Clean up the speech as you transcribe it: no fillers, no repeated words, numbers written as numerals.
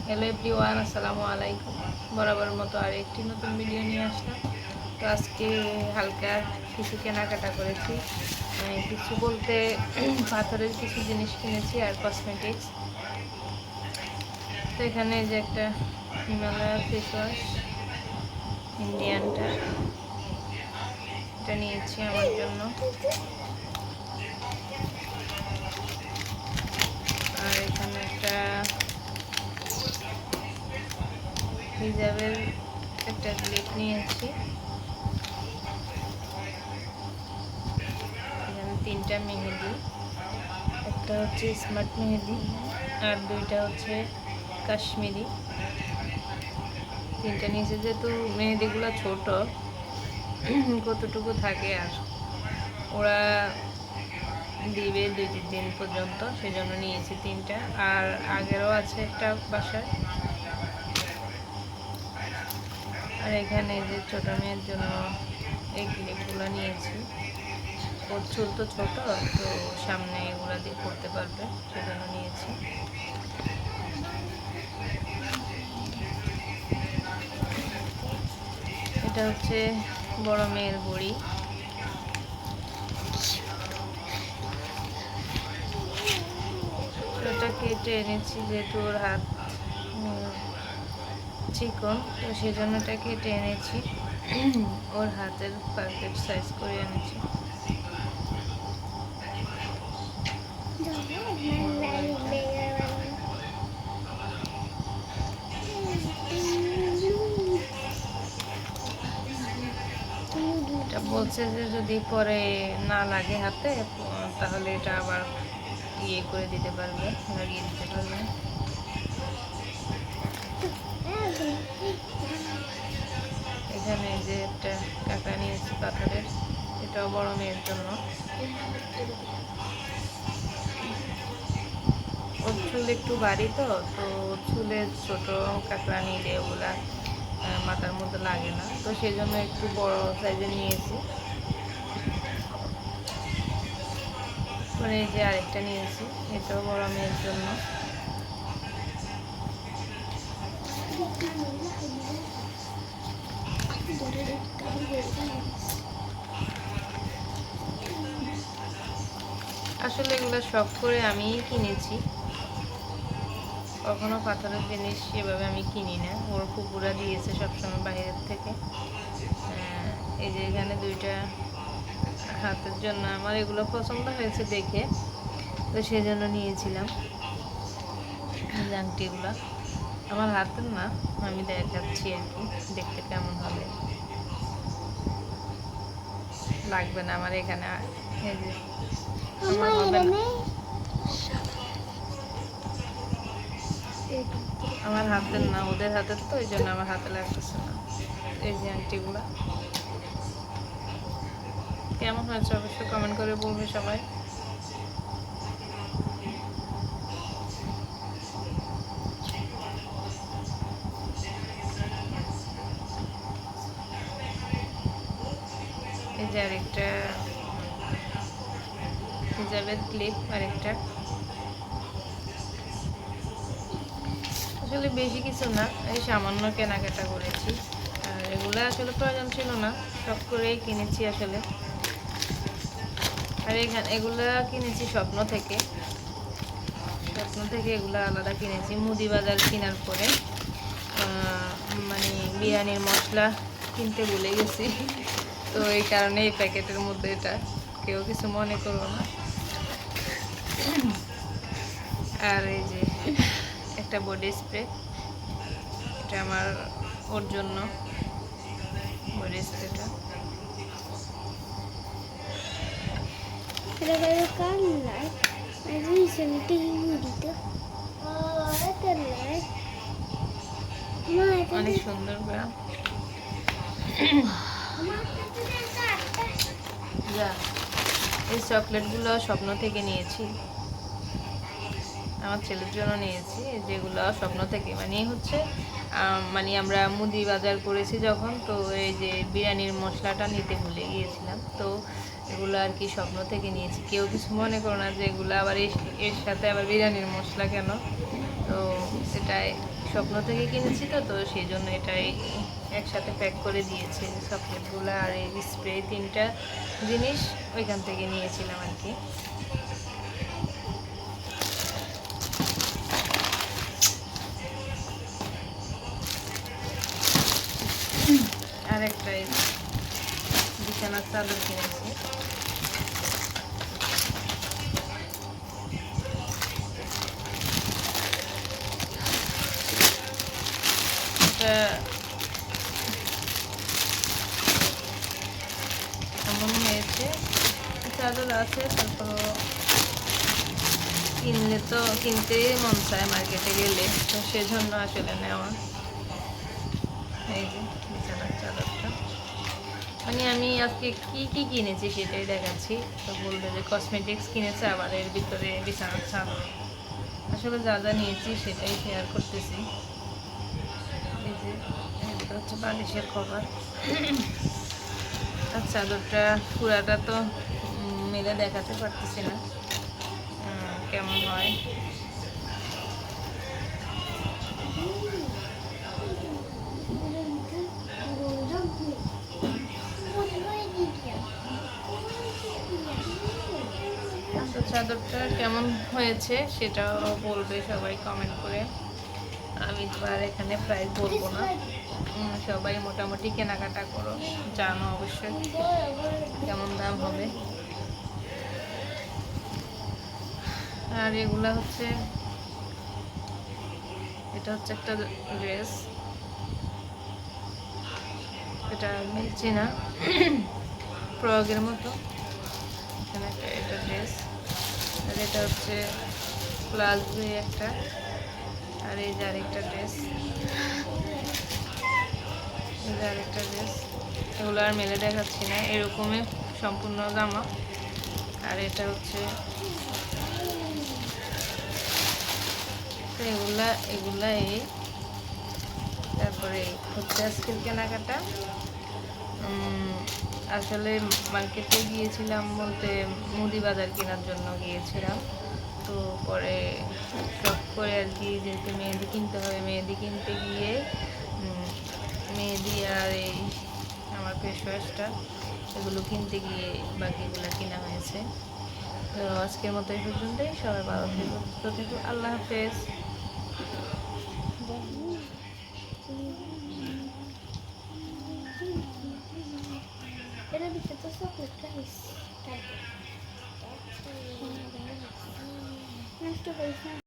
Hello everyone, আসসালামু আলাইকুম। বরাবর মতো আর একটি নতুন ভিডিও নিয়ে আসলাম। তো আজকে হালকা কিছু কেনাকাটা করেছি, কিছু বলতে পাথরের কিছু জিনিস কিনেছি আর কসমেটিক্স। তো এখানে যে একটা হিমালয়া ফেস ওয়াশ ইন্ডিয়ানটা, এটা নিয়েছি আমার জন্য। আর এখানে একটা হিজাবের একটা ক্লিপ নিয়েছি। এখানে 3টা মেহেদি, একটা হচ্ছে স্মার্ট মেহেদি আর 2টা হচ্ছে কাশ্মীরি। 3টা নিয়েছি, যেহেতু মেহেদিগুলো ছোট, কতটুকু থাকে আর ওরা দিবে 2-3 দিন পর্যন্ত, সেজন্য নিয়েছি 3টা। আর আগেরও আছে একটা বাসায়। আর এখানে যে ছোট মেয়ের জন্য এই ক্লিপগুলো নিয়েছি। ওর চুল তো ছোট, তো সামনে এগুলো দিয়ে করতে পারবে, সেজন্য নিয়েছি। এটা হচ্ছে বড় মেয়ের ঘড়ি। এটা কেটে এনেছি, যেহেতু ওর হাত চিকন, তো সেজন্য এটা কেটে এনেছি। ওর হাতের পারফেক্ট সাইজ করে এনেছি। এটা বলছে যে যদি পরে না লাগে হাতে, তাহলে এটা আবার ইয়ে করে দিতে পারবে, লাগিয়ে দিতে পারবে। এখানে যে একটা কাঁকড়া নিয়েছি পাথরের, এটাও বড় মেয়ের জন্য। ওর চুল একটু ভারী, তো চুলের ছোট কাঁকড়া নিলে ওগুলা মাথার মধ্যে লাগে না, তো সেই জন্য একটু বড় সাইজের নিয়েছি। পরে এই যে আরেকটা নিয়েছি, এটাও বড় মেয়ের জন্য। আসলে এগুলো শখ করে আমিই কিনেছি, কখনো পাথরের জিনিস এভাবে আমি কিনি না। ওর কুকুরা দিয়েছে সবসময় বাইরের থেকে। এই যে এখানে 2টা হাতের জন্য আমার এগুলো পছন্দ হয়েছে দেখে, তো সেই জন্য নিয়েছিলাম। আংটিগুলো আমার হাতের না, আমি দেখাচ্ছি আর কি, দেখতে কেমন হবে। লাগবে না আমার এখানে, এই যে আমার হবে না, আমার হাতের না, ওদের হাতের, তো এই জন্য আমার হাতে লাগতেছে না। এই যে আংটিগুলো কেমন হয়েছে অবশ্যই কমেন্ট করে বলবে সবাই। এই যে আরেকটা হিজাবের ক্লিপ, আরেকটা। আসলে বেশি কিছু না, এই সামান্য কেনাকাটা করেছি। আর এগুলো আসলে প্রয়োজন ছিল না, শখ করেই কিনেছি আসলে। আর এগুলা কিনেছি স্বপ্ন থেকে এগুলা আলাদা কিনেছি। মুদি বাজার কেনার পরে মানে বিরিয়ানির মশলা কিনতে ভুলে গেছি, তো এই কারণে এই প্যাকেটের মধ্যে এটা, কেউ কিছু মনে করো না। আর এই যে একটা বডি স্প্রে, এটা আমার ওর জন্য বডি স্প্রেটা। অনেক সুন্দর করে এই চকলেটগুলো স্বপ্ন থেকে নিয়েছি, আমার ছেলের জন্য নিয়েছি। যেগুলো স্বপ্ন থেকে মানে হচ্ছে মানে আমরা মুদি বাজার করেছি যখন, তো এই যে বিরিয়ানির মশলাটা নিতে ভুলে গিয়েছিলাম, তো এগুলো আর কি স্বপ্ন থেকে নিয়েছি। কেউ কিছু মনে করো না যে এগুলো আবার এর সাথে আবার বিরিয়ানির মশলা কেন, তো তো এটাই স্বপ্ন থেকে কিনেছি, তো তো সেই জন্য এটাই একসাথে প্যাক করে দিয়েছে চকলেটগুলো আর এই স্প্রে, 3টা জিনিস ওইখান থেকে নিয়েছিলাম আর কি। আর একটা বিছানার চাদর কিনেছি। এমন হয়েছে, চাদর আছে, তারপর কিনলে তো কিনতে মন চায় মার্কেটে গেলে, তো সেজন্য আসলে নেওয়া। এই যে বিছানার চাদরটা, মানে আমি আজকে কি কি কিনেছি সেটাই দেখাচ্ছি। তো বলবে যে কসমেটিক্স কিনেছে, আবার এর ভিতরে বিছানার চাদর। আসলে যা যা নিয়েছি সেটাই শেয়ার করতেছি। এই যে এটা হচ্ছে বালিশের কভার। আর চাদরটা পুরাটা তো মেলে দেখাতে পারতেছি না কেমন হয়। তো চাদরটা কেমন হয়েছে সেটাও বলবে সবাই কমেন্ট করে। আমি তো আর এখানে প্রাইস বলবো না, সবাই মোটামুটি কেনাকাটা করো, জানো অবশ্যই কেমন দাম হবে। আর এগুলা হচ্ছে, এটা হচ্ছে একটা ড্রেস, এটা মিলছে না, প্রয়োগের মতো। এখানে এটা ড্রেস, আর এটা হচ্ছে প্লাজো একটা, আর এই যে আরেকটা ড্রেস, এই যে আরেকটা ড্রেস। এগুলো আর মেলে দেখাচ্ছি না, এরকমই সম্পূর্ণ জামা। আর এটা হচ্ছে, তো এগুলা এই, তারপরে হচ্ছে আজকের কেনাকাটা। আসলে মার্কেটে গিয়েছিলাম বলতে মুদি বাজার কেনার জন্য গিয়েছিলাম। তো পরে শখ করে আর কি, যেহেতু মেহেদি কিনতে হবে, মেহেদি কিনতে গিয়ে মেহেদি আর এই আমার ফেস ওয়াশটা, এগুলো কিনতে গিয়ে বাকিগুলো কেনা হয়েছে। তো আজকের মতো এই পর্যন্তই, সবাই ভালো থেকো, সুস্থ থেকো, আল্লাহ হাফেজ। Era bisa tusuk guys. Nasta guys.